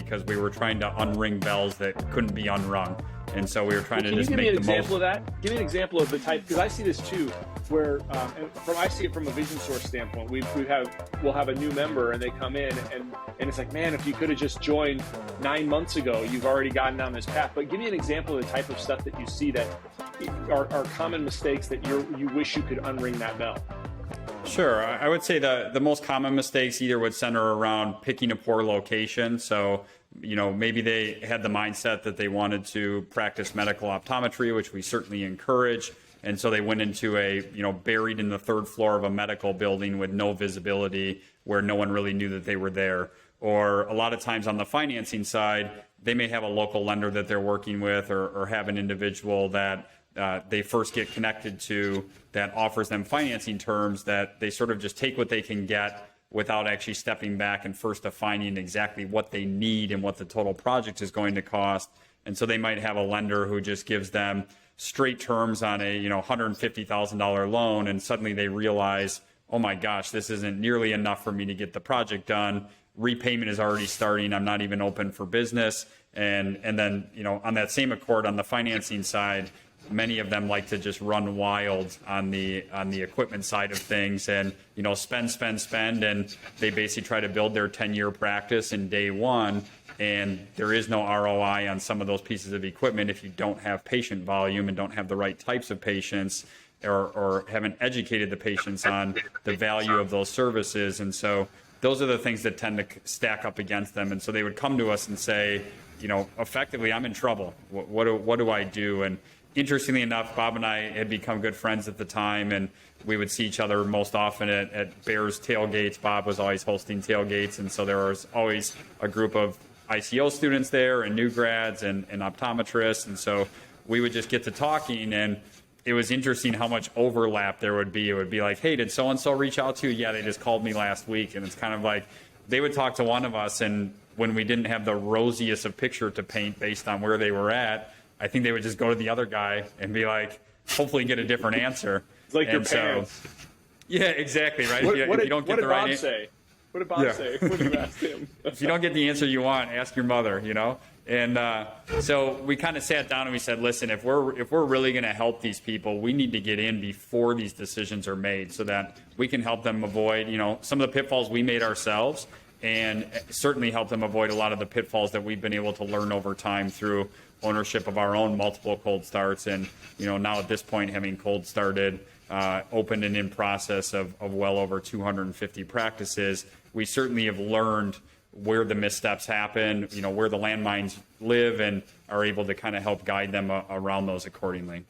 because we were trying to unring bells that couldn't be unrung. And so we were trying to just make the most. Can you give me an example of that? Give me an example of the type, because I see this too, where I see it from a Vision Source standpoint. We'll have a new member and they come in and it's like, man, if you could have just joined 9 months ago, you've already gotten down this path. But give me an example of the type of stuff that you see that are common mistakes that you wish you could unring that bell. Sure. I would say the most common mistakes either would center around picking a poor location. So, maybe they had the mindset that they wanted to practice medical optometry, which we certainly encourage. And so they went into buried in the third floor of a medical building with no visibility where no one really knew that they were there. Or a lot of times on the financing side, they may have a local lender that they're working with or have an individual that they first get connected to that offers them financing terms that they sort of just take what they can get without actually stepping back and first defining exactly what they need and what the total project is going to cost. And so they might have a lender who just gives them straight terms on a $150,000 loan, and suddenly they realize, oh my gosh, this isn't nearly enough for me to get the project done. Repayment is already starting. I'm not even open for business. And then on that same accord, on the financing side, many of them like to just run wild on the equipment side of things and spend, and they basically try to build their 10-year practice in day one, and there is no ROI on some of those pieces of equipment if you don't have patient volume and don't have the right types of patients or haven't educated the patients on the value of those services. And so those are the things that tend to stack up against them. And so they would come to us and say, effectively, I'm in trouble. What do I do? And interestingly enough, Bob and I had become good friends at the time, and we would see each other most often at Bears tailgates. Bob was always hosting tailgates, and so there was always a group of ICO students there and new grads and optometrists, and so we would just get to talking, and it was interesting how much overlap there would be. It would be like, hey, did so-and-so reach out to you? Yeah, they just called me last week. And it's kind of like they would talk to one of us, and when we didn't have the rosiest of picture to paint based on where they were at, I think they would just go to the other guy and be like, hopefully get a different answer. It's like your parents. Yeah, exactly, right? What did Bob say? What did Bob say? What did you ask him? If you don't get the answer you want, ask your mother, And so we kind of sat down and we said, listen, if we're really going to help these people, we need to get in before these decisions are made so that we can help them avoid, some of the pitfalls we made ourselves, and certainly help them avoid a lot of the pitfalls that we've been able to learn over time through ownership of our own multiple cold starts. And, now at this point, having cold started, opened and in process of well over 250 practices, we certainly have learned where the missteps happen, where the landmines live, and are able to kind of help guide them around those accordingly.